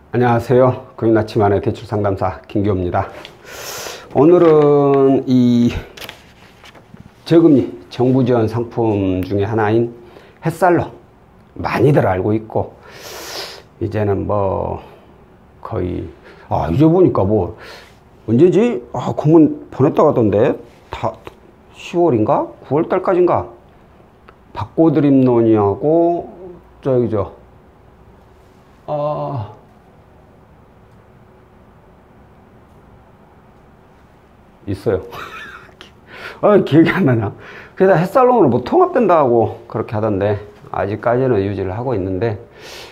안녕하세요. 금융나치만의 대출상담사 김기호입니다. 오늘은 이 저금리 정부 지원 상품 중에 하나인 햇살론 많이들 알고 있고, 이제는 뭐 거의 잊어보니까 뭐 언제지? 공문 보냈다 하던데 다 10월인가? 9월달까지인가? 바꿔드림 논의하고 있어요. 기억이 안 나냐. 그래서 햇살론으로 뭐 통합된다고 그렇게 하던데 아직까지는 유지를 하고 있는데,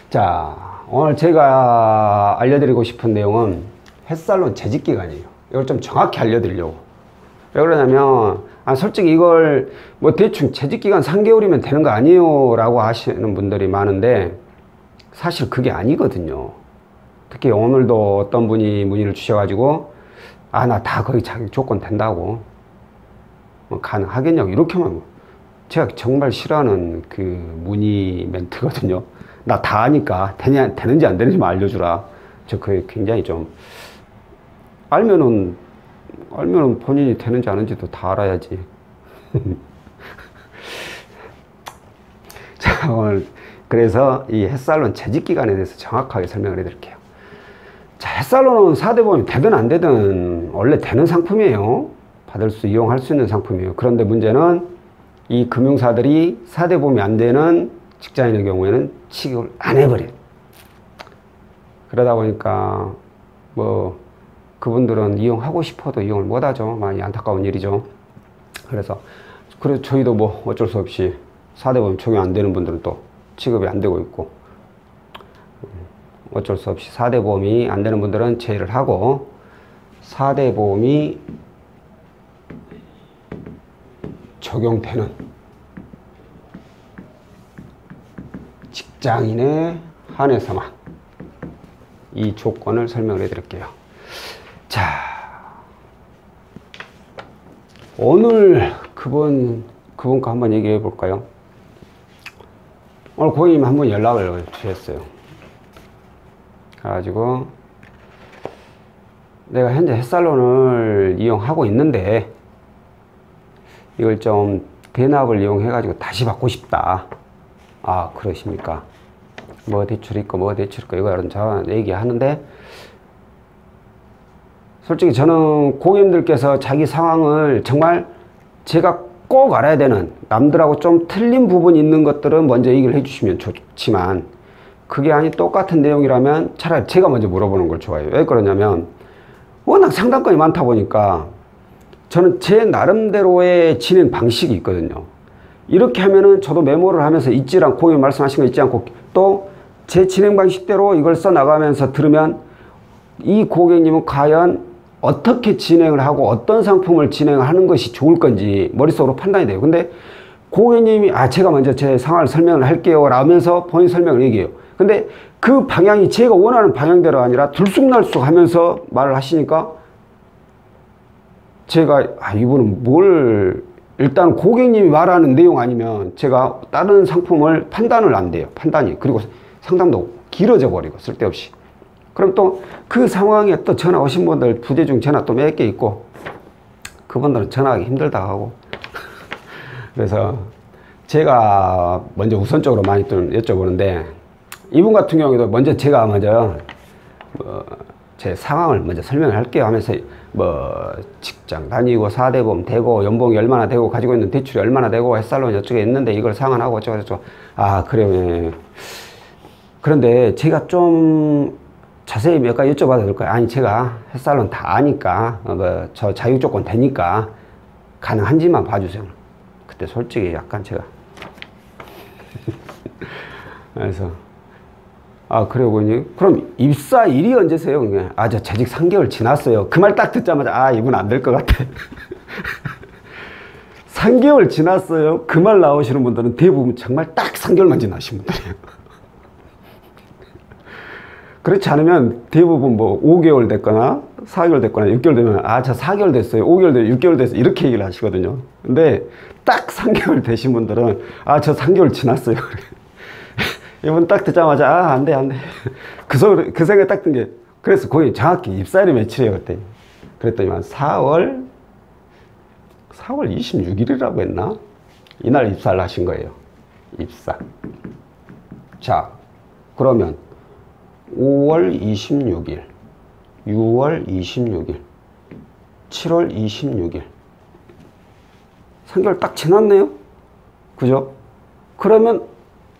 자, 오늘 제가 알려드리고 싶은 내용은 햇살론 재직기간이에요. 이걸 좀 정확히 알려드리려고. 왜 그러냐면 솔직히 이걸 뭐 대충 재직기간 3개월이면 되는 거 아니에요 라고 하시는 분들이 많은데, 사실 그게 아니거든요. 특히 오늘도 어떤 분이 문의를 주셔가지고 나 다 거의 자격 조건 된다고, 뭐 가능하겠냐고 이렇게만. 제가 정말 싫어하는 그 문의 멘트거든요. 나 다 아니까 되는지 안 되는지만 알려주라. 저 그게 굉장히 좀, 알면은 본인이 되는지 안 되는지도 다 알아야지. 자, 오늘 그래서 이 햇살론 재직기간에 대해서 정확하게 설명을 해드릴게요. 자, 햇살론은 4대 보험이 되든 안 되든 원래 되는 상품이에요. 이용할 수 있는 상품이에요. 그런데 문제는 이 금융사들이 4대 보험이 안 되는 직장인의 경우에는 취급을 안 해버려요. 그러다 보니까 뭐 그분들은 이용하고 싶어도 이용을 못 하죠. 많이 안타까운 일이죠. 그래서 저희도 뭐 어쩔 수 없이 4대 보험 적용 안 되는 분들은 또 취급이 안 되고 있고, 어쩔 수 없이 4대 보험이 안 되는 분들은 제외를 하고, 4대 보험이 적용되는 직장인에 한해서만 이 조건을 설명을 해 드릴게요. 자, 오늘 그분과 한번 얘기해 볼까요? 오늘 고객님이 한번 연락을 주셨어요. 그래가지고 내가 현재 햇살론을 이용하고 있는데 이걸 좀 대납을 이용해가지고 다시 받고 싶다. 그러십니까? 뭐 대출 있고 이거 저런 얘기하는데, 솔직히 저는 고객님들께서 자기 상황을 정말 제가 꼭 알아야 되는, 남들하고 좀 틀린 부분이 있는 것들은 먼저 얘기를 해주시면 좋지만, 그게 아닌 똑같은 내용이라면 차라리 제가 먼저 물어보는 걸 좋아해요. 왜 그러냐면 워낙 상담건이 많다 보니까 저는 제 나름대로의 진행 방식이 있거든요. 이렇게 하면은 저도 메모를 하면서 잊지 않고, 고객님 말씀하신 거 잊지 않고 또 제 진행 방식대로 이걸 써 나가면서 들으면 이 고객님은 과연 어떻게 진행을 하고 어떤 상품을 진행하는 것이 좋을 건지 머릿속으로 판단이 돼요. 근데 고객님이 제가 먼저 제 상황을 설명을 할게요 라면서 본인 설명을 얘기해요. 근데 그 방향이 제가 원하는 방향대로 아니라 들쑥날쑥 하면서 말을 하시니까 제가 이분은 일단 고객님이 말하는 내용 아니면 제가 다른 상품을 판단을 안 돼요. 판단이. 그리고 상담도 길어져 버리고 쓸데없이. 그럼 또 그 상황에 또 전화 오신 분들 부재 중 전화 또 몇 개 있고, 그분들은 전화하기 힘들다 하고. 그래서 제가 먼저 우선적으로 많이 좀 여쭤보는데, 이분 같은 경우에도 제가 먼저 제 상황을 먼저 설명을 할게요 하면서 직장 다니고 4대 보험 되고 연봉이 얼마나 되고 가지고 있는 대출이 얼마나 되고 햇살론이 저쪽에 있는데 이걸 상환하고 어쩌고 그래요. 네. 그런데 제가 좀 자세히 몇 가지 여쭤봐도 될까요? 제가 햇살론 다 아니까 저 자격 조건 되니까 가능한지만 봐주세요. 그때 솔직히 약간 제가 그래서 그래요. 그럼 입사일이 언제세요? 저 재직 3개월 지났어요. 그 말 딱 듣자마자 이분 안 될 것 같아. 3개월 지났어요. 그 말 나오시는 분들은 대부분 정말 딱 3개월만 지나신 분들이에요. 그렇지 않으면 대부분 5개월 됐거나 4개월 됐거나 6개월 되면 저 4개월 됐어요. 5개월 됐어요. 6개월 됐어요. 이렇게 얘기를 하시거든요. 근데 딱 3개월 되신 분들은 저 3개월 지났어요. 이분 딱 듣자마자 안 돼. 그 그 생각이 딱 든 게, 그래서 거기 정확히 입사일이 며칠이에요, 그때. 그랬더니만 4월 26일이라고 했나? 이날 입사를 하신 거예요. 입사. 자, 그러면 5월 26일, 6월 26일, 7월 26일. 3개월 딱 지났네요? 그죠? 그러면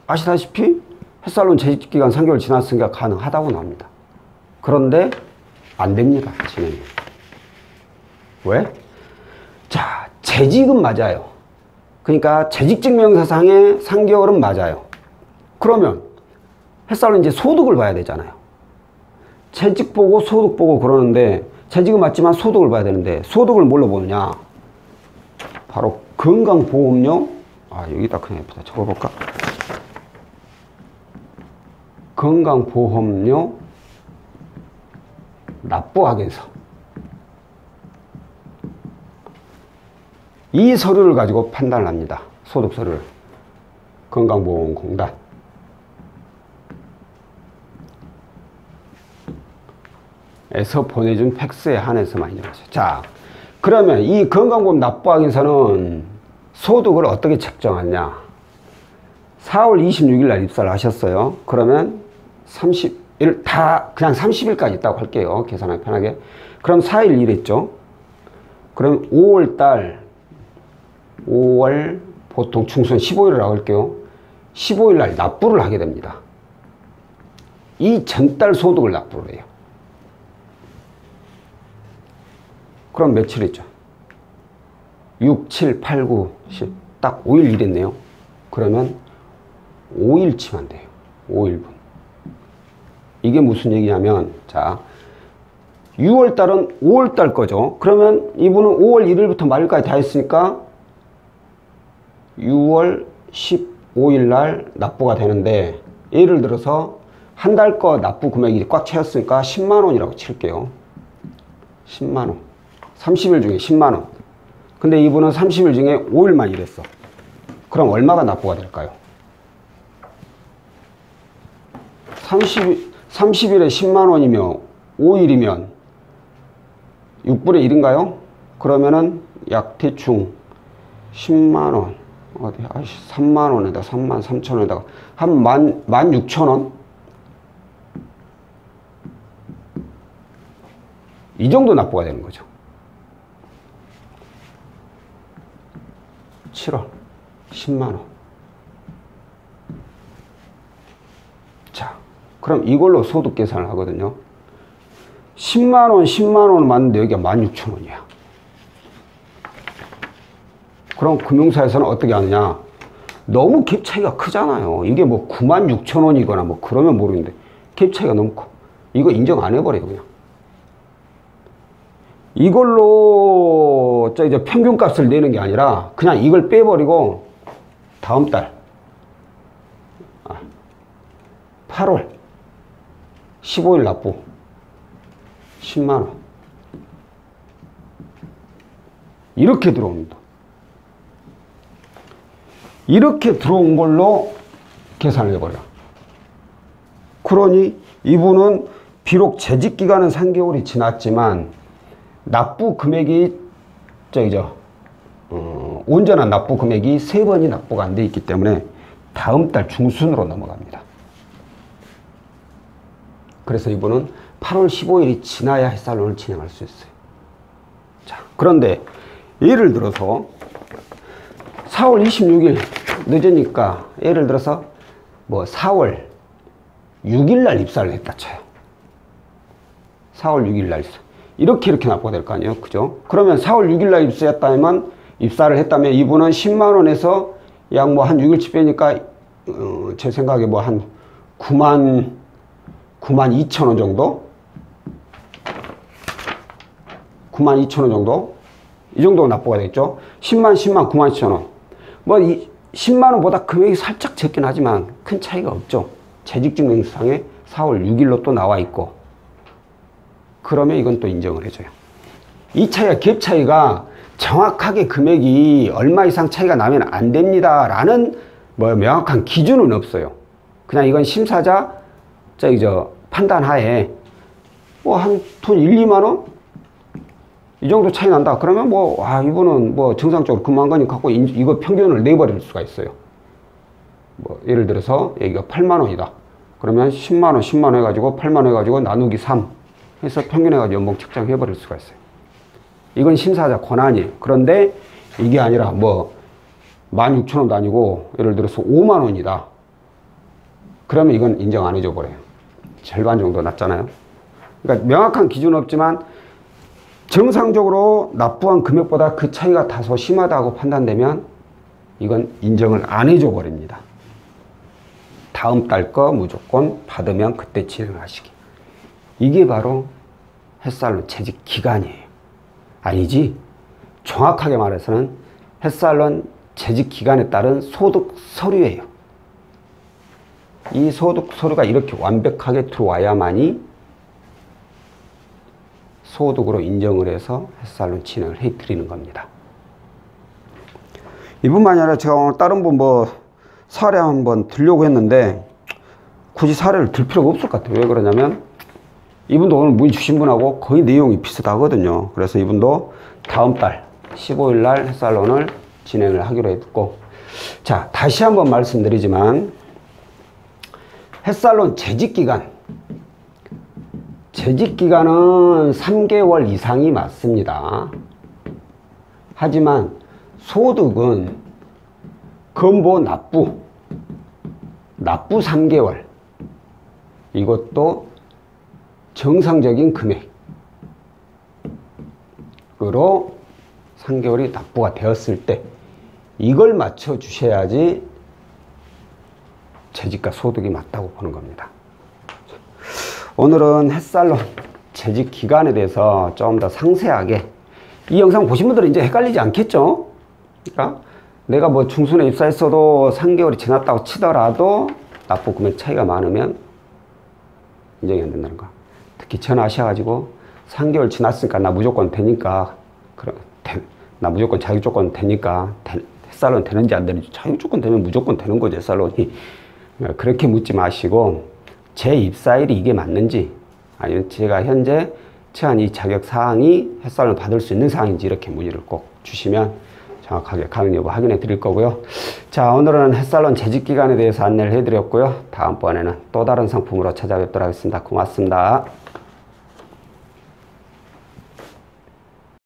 아시다시피 햇살론 재직기간 3개월 지났으니까 가능하다고 나옵니다. 그런데 안 됩니다, 진행이. 왜? 자, 재직은 맞아요. 그러니까 재직증명서상에 3개월은 맞아요. 그러면 햇살론 이제 소득을 봐야 되잖아요. 재직 보고 소득 보고 그러는데, 재직은 맞지만 소득을 봐야 되는데, 소득을 뭘로 보느냐? 바로 건강보험료. 여기다 그냥 예쁘다 적어볼까? 건강보험료 납부확인서. 이 서류를 가지고 판단을 합니다. 소득 서류를. 건강보험공단. 에서 보내준 팩스에 한해서만 인정하죠. 자, 그러면 이 건강보험 납부확인서는 소득을 어떻게 책정하냐? 4월 26일 날 입사를 하셨어요. 그러면 30일 다 그냥 30일까지 있다고 할게요. 계산하기 편하게. 그럼 4일 일했죠. 그럼 5월 달 5월 보통 충수는 15일이라고 할게요. 15일 날 납부를 하게 됩니다. 이 전달 소득을 납부를 해요. 그럼 며칠 있죠? 6, 7, 8, 9, 10. 딱 5일 일했네요. 그러면 5일치만 돼요. 5일분. 이게 무슨 얘기냐면, 자, 6월달은 5월달 거죠. 그러면 이분은 5월 1일부터 말일까지 다 했으니까 6월 15일 날 납부가 되는데, 예를 들어서 한 달 거 납부 금액이 꽉 채웠으니까 10만 원이라고 칠게요. 10만 원. 30일 중에 10만 원. 근데 이분은 30일 중에 5일만 일했어. 그럼 얼마가 납부가 될까요? 30일에 10만 원이면 5일이면 6분의 1인가요? 그러면은 약 대충 10만 원, 어디, 3만 원에다 3만 3천 원에다가 한 16,000원? 이 정도 납부가 되는 거죠. 7월 10만 원. 자, 그럼 이걸로 소득 계산을 하거든요. 10만 원, 10만 원을 맞는데 여기가 16,000원이야. 그럼 금융사에서는 어떻게 하느냐? 너무 갭 차이가 크잖아요. 이게 뭐 96,000원이거나 뭐 그러면 모르겠는데 갭 차이가 너무 커. 이거 인정 안 해버려요, 그냥. 이걸로 이제 평균값을 내는 게 아니라 그냥 이걸 빼버리고 다음 달 8월 15일 납부 10만 원 이렇게 들어옵니다. 이렇게 들어온 걸로 계산을 해버려. 그러니 이분은 비록 재직기간은 3개월이 지났지만 납부 금액이 온전한 납부 금액이 3번이 납부가 안 돼 있기 때문에 다음 달 중순으로 넘어갑니다. 그래서 이분은 8월 15일이 지나야 햇살론을 진행할 수 있어요. 자, 그런데 예를 들어서 4월 26일 늦으니까 예를 들어서 뭐 4월 6일 날 입사를 했다 쳐요. 4월 6일 날 이렇게 납부가 될 거 아니에요. 그죠? 그러면 4월 6일 날 입사를 했다면 이분은 10만 원에서 약 뭐 한 6일치 빼니까 제 생각에 뭐 한 9만 2천 원 정도? 9만 2천 원 정도? 이 정도가 납부가 되겠죠? 10만 9만 2천 원. 뭐 10만 원보다 금액이 살짝 적긴 하지만 큰 차이가 없죠. 재직증명서상에 4월 6일로 또 나와 있고. 그러면 이건 또 인정을 해줘요. 이 차이가, 갭 차이가 정확하게 금액이 얼마 이상 차이가 나면 안 됩니다. 라는 뭐 명확한 기준은 없어요. 그냥 이건 심사자, 판단하에 뭐 한 톤 1, 2만 원? 이 정도 차이 난다. 그러면 뭐, 이분은 뭐 정상적으로 금한 거니 갖고 이거 평균을 내버릴 수가 있어요. 뭐, 예를 들어서 여기가 8만 원이다. 그러면 10만 원, 10만 원 해가지고 8만 원 해가지고 나누기 3 해서 평균해가지고 연봉 책정해버릴 수가 있어요. 이건 심사자 권한이에요. 그런데 이게 아니라 뭐 16,000원도 아니고 예를 들어서 5만 원이다. 그러면 이건 인정 안 해줘 버려요. 절반 정도 낮잖아요. 그러니까 명확한 기준은 없지만 정상적으로 납부한 금액보다 그 차이가 다소 심하다고 판단되면 이건 인정을 안 해줘 버립니다. 다음 달 거 무조건 받으면 그때 진행하시기. 이게 바로 햇살론 재직 기간이에요. 아니지. 정확하게 말해서는 햇살론 재직 기간에 따른 소득 서류예요. 이 소득 서류가 이렇게 완벽하게 들어와야만이 소득으로 인정을 해서 햇살론 진행을 해 드리는 겁니다. 이뿐만이 아니라 제가 오늘 다른 분 뭐 사례 한번 들려고 했는데 굳이 사례를 들 필요가 없을 것 같아요. 왜 그러냐면 이분도 오늘 문의 주신 분하고 거의 내용이 비슷하거든요. 그래서 이분도 다음 달 15일 날 햇살론을 진행을 하기로 했고, 자, 다시 한번 말씀드리지만 햇살론 재직기간, 재직기간은 3개월 이상이 맞습니다. 하지만 소득은 건보 납부 3개월, 이것도 정상적인 금액으로 3개월이 납부가 되었을 때 이걸 맞춰 주셔야지 재직과 소득이 맞다고 보는 겁니다. 오늘은 햇살론 재직 기간에 대해서 좀 더 상세하게, 이 영상 보신 분들은 이제 헷갈리지 않겠죠? 그러니까 내가 뭐 중순에 입사했어도 3개월이 지났다고 치더라도 납부 금액 차이가 많으면 인정이 안 된다는 거. 특히 전화하셔가지고 3개월 지났으니까 나 무조건 되니까, 나 무조건 자격조건 되니까 햇살론 되는지 안 되는지, 자격조건 되면 무조건 되는 거죠, 햇살론이. 그렇게 묻지 마시고 제 입사일이 이게 맞는지, 아니면 제가 현재 처한 이 자격 사항이 햇살론 받을 수 있는 사항인지 이렇게 문의를 꼭 주시면 정확하게 가능 여부 확인해 드릴 거고요. 자, 오늘은 햇살론 재직 기간에 대해서 안내를 해 드렸고요. 다음번에는 또 다른 상품으로 찾아뵙도록 하겠습니다. 고맙습니다.